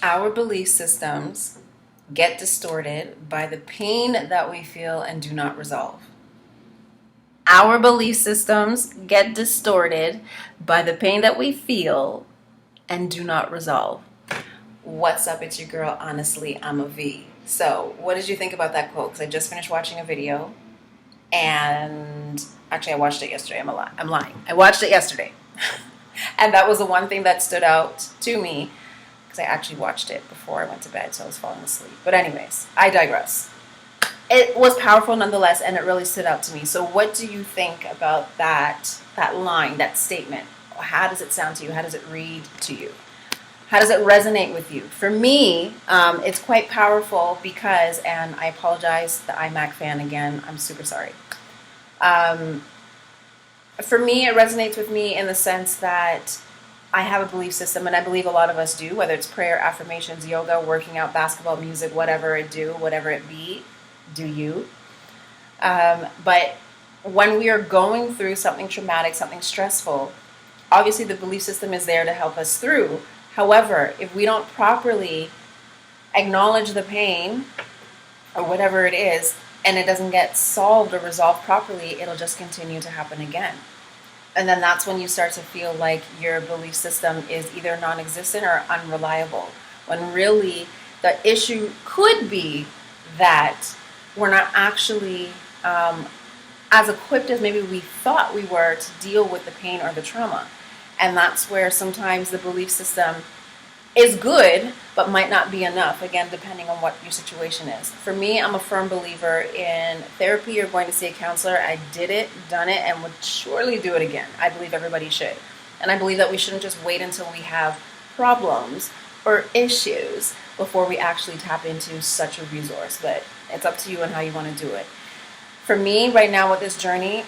Our belief systems get distorted by the pain that we feel and do not resolve. Our belief systems get distorted by the pain that we feel and do not resolve. What's up? It's your girl, honestly, Ama-Vee. So, what did you think about that quote? Because I just finished watching a video, and actually, I watched it yesterday. I'm lying. I watched it yesterday, and that was the one thing that stood out to me because I actually watched it before I went to bed, so I was falling asleep. But anyways, I digress. It was powerful nonetheless, and it really stood out to me. So, what do you think about that line, that statement? How does it sound to you? How does it read to you? How does it resonate with you? For me, it's quite powerful because, and I apologize, the iMac fan again, I'm super sorry. For me, it resonates with me in the sense that I have a belief system, and I believe a lot of us do, whether it's prayer, affirmations, yoga, working out, basketball, music, whatever it be, do you. But when we are going through something traumatic, something stressful, obviously the belief system is there to help us through. However, if we don't properly acknowledge the pain or whatever it is, and it doesn't get solved or resolved properly, it'll just continue to happen again. And then that's when you start to feel like your belief system is either non-existent or unreliable, when really the issue could be that we're not actually as equipped as maybe we thought we were to deal with the pain or the trauma. And that's where sometimes the belief system is good, but might not be enough, again, depending on what your situation is. For me, I'm a firm believer in therapy or going to see a counselor. I did it, done it, and would surely do it again. I believe everybody should. And I believe that we shouldn't just wait until we have problems or issues before we actually tap into such a resource. But it's up to you and how you want to do it. For me, right now with this journey,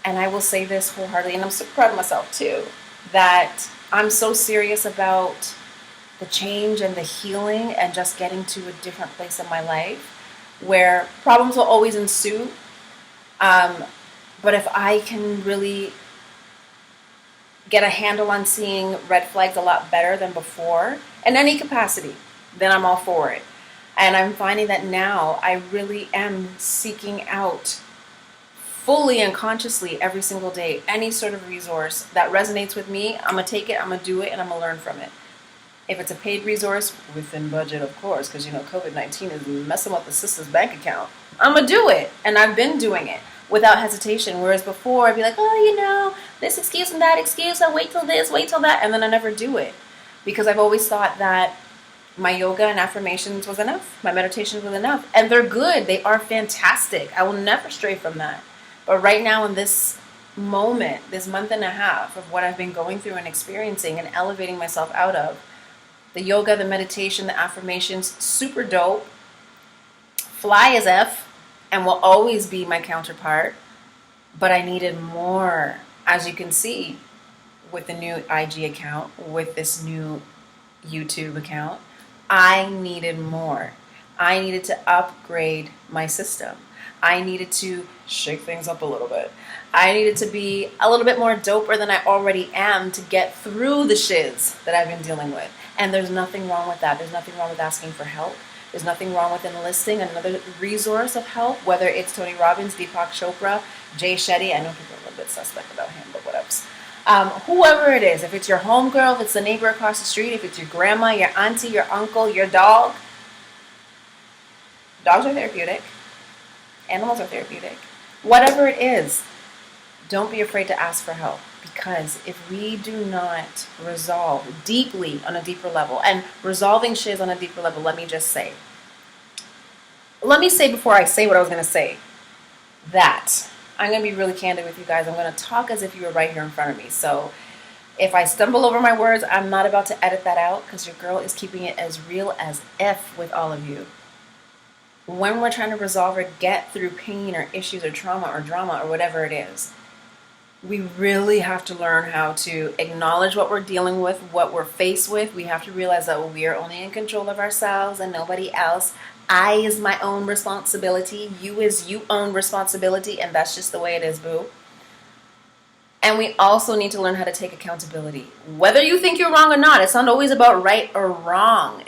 and I will say this wholeheartedly, and I'm so proud of myself too, that I'm so serious about the change and the healing and just getting to a different place in my life where problems will always ensue. But if I can really get a handle on seeing red flags a lot better than before, in any capacity, then I'm all for it. And I'm finding that now I really am seeking out fully and consciously every single day any sort of resource that resonates with me. I'm going to take it, I'm going to do it, and I'm going to learn from it. If it's a paid resource, within budget, of course, because, COVID-19 is messing up the sister's bank account, I'm going to do it. And I've been doing it without hesitation. Whereas before, I'd be like, this excuse and that excuse, I'll wait till this, wait till that. And then I never do it because I've always thought that my yoga and affirmations was enough. My meditation was enough. And they're good. They are fantastic. I will never stray from that. But right now in this moment, this month and a half of what I've been going through and experiencing and elevating myself out of, the yoga, the meditation, the affirmations, super dope, fly as F, and will always be my counterpart. But I needed more, as you can see, with the new IG account, with this new YouTube account. I needed more. I needed to upgrade my system. I needed to shake things up a little bit. I needed to be a little bit more doper than I already am to get through the shizz that I've been dealing with. And there's nothing wrong with that. There's nothing wrong with asking for help. There's nothing wrong with enlisting another resource of help, whether it's Tony Robbins, Deepak Chopra, Jay Shetty. I know people are a little bit suspect about him, but whatevs. Whoever it is, if it's your homegirl, if it's the neighbor across the street, if it's your grandma, your auntie, your uncle, your dog. Dogs are therapeutic. Animals are therapeutic. Whatever it is, don't be afraid to ask for help. Because if we do not resolve deeply on a deeper level, and resolving shizz on a deeper level, let me say before I say what I was going to say, that I'm going to be really candid with you guys. I'm going to talk as if you were right here in front of me. So if I stumble over my words, I'm not about to edit that out because your girl is keeping it as real as F with all of you. When we're trying to resolve or get through pain or issues or trauma or drama or whatever it is, we really have to learn how to acknowledge what we're dealing with, what we're faced with. We have to realize that we are only in control of ourselves and nobody else. I is my own responsibility. You is you own responsibility, and that's just the way it is, boo. And we also need to learn how to take accountability. Whether you think you're wrong or not, it's not always about right or wrong.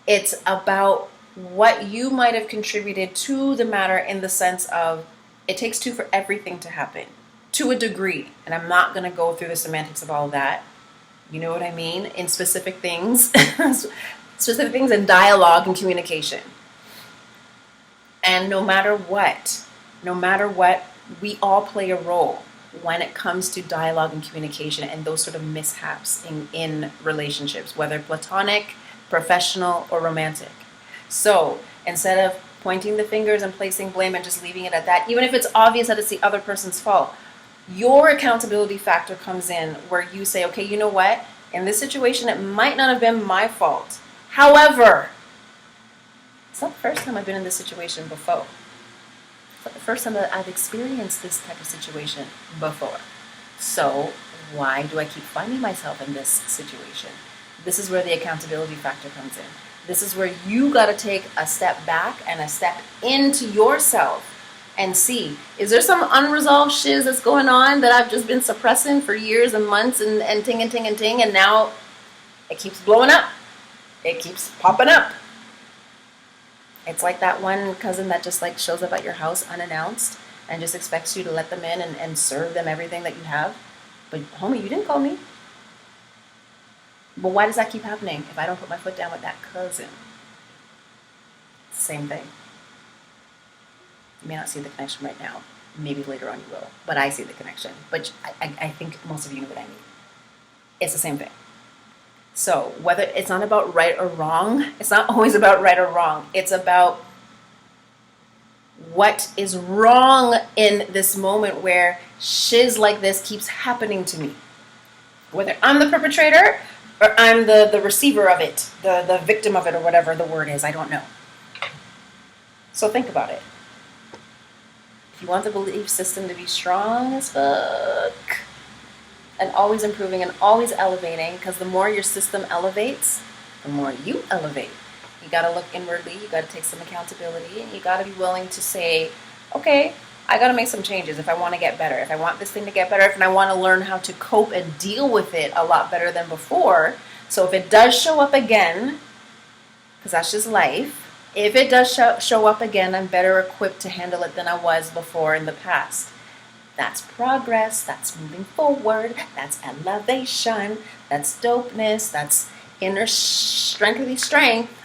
It's about what you might have contributed to the matter, in the sense of it takes two for everything to happen, to a degree. And I'm not going to go through the semantics of all of that. You know what I mean? In specific things, specific things in dialogue and communication. And no matter what, we all play a role when it comes to dialogue and communication and those sort of mishaps in relationships, whether platonic, professional, or romantic. So instead of pointing the fingers and placing blame and just leaving it at that, even if it's obvious that it's the other person's fault, your accountability factor comes in where you say, okay, you know what? In this situation, it might not have been my fault. However, it's not the first time I've been in this situation before. It's not the first time that I've experienced this type of situation before. So why do I keep finding myself in this situation? This is where the accountability factor comes in. This is where you got to take a step back and a step into yourself and see, is there some unresolved shiz that's going on that I've just been suppressing for years and months and ting, and now it keeps blowing up. It keeps popping up. It's like that one cousin that just like shows up at your house unannounced and just expects you to let them in and serve them everything that you have. But homie, you didn't call me. But why does that keep happening if I don't put my foot down with that cousin? Same thing. You may not see the connection right now. Maybe later on you will. But I see the connection. But I think most of you know what I mean. It's the same thing. So whether it's not about right or wrong, it's not always about right or wrong. It's about what is wrong in this moment where shiz like this keeps happening to me. Whether I'm the perpetrator or I'm the receiver of it, the victim of it, or whatever the word is, I don't know. So think about it. If you want the belief system to be strong as fuck, and always improving and always elevating, because the more your system elevates, the more you elevate. You got to look inwardly, you got to take some accountability, and you got to be willing to say, okay, I got to make some changes if I want to get better, if I want this thing to get better, if I want to learn how to cope and deal with it a lot better than before. So if it does show up again, because that's just life, if it does show up again, I'm better equipped to handle it than I was before in the past. That's progress, that's moving forward, that's elevation, that's dopeness, that's inner strength.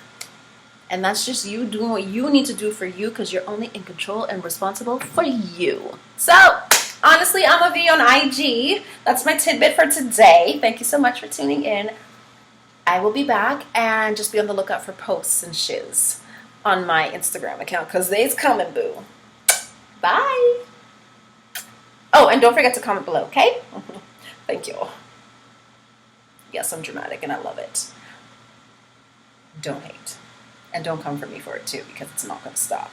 And that's just you doing what you need to do for you, because you're only in control and responsible for you. So, honestly, Ama-Vee on IG. That's my tidbit for today. Thank you so much for tuning in. I will be back, and just be on the lookout for posts and shiz on my Instagram account, because they's coming, boo. Bye. Oh, and don't forget to comment below, okay? Thank you. Yes, I'm dramatic, and I love it. Don't hate. And don't come for me for it, too, because it's not going to stop.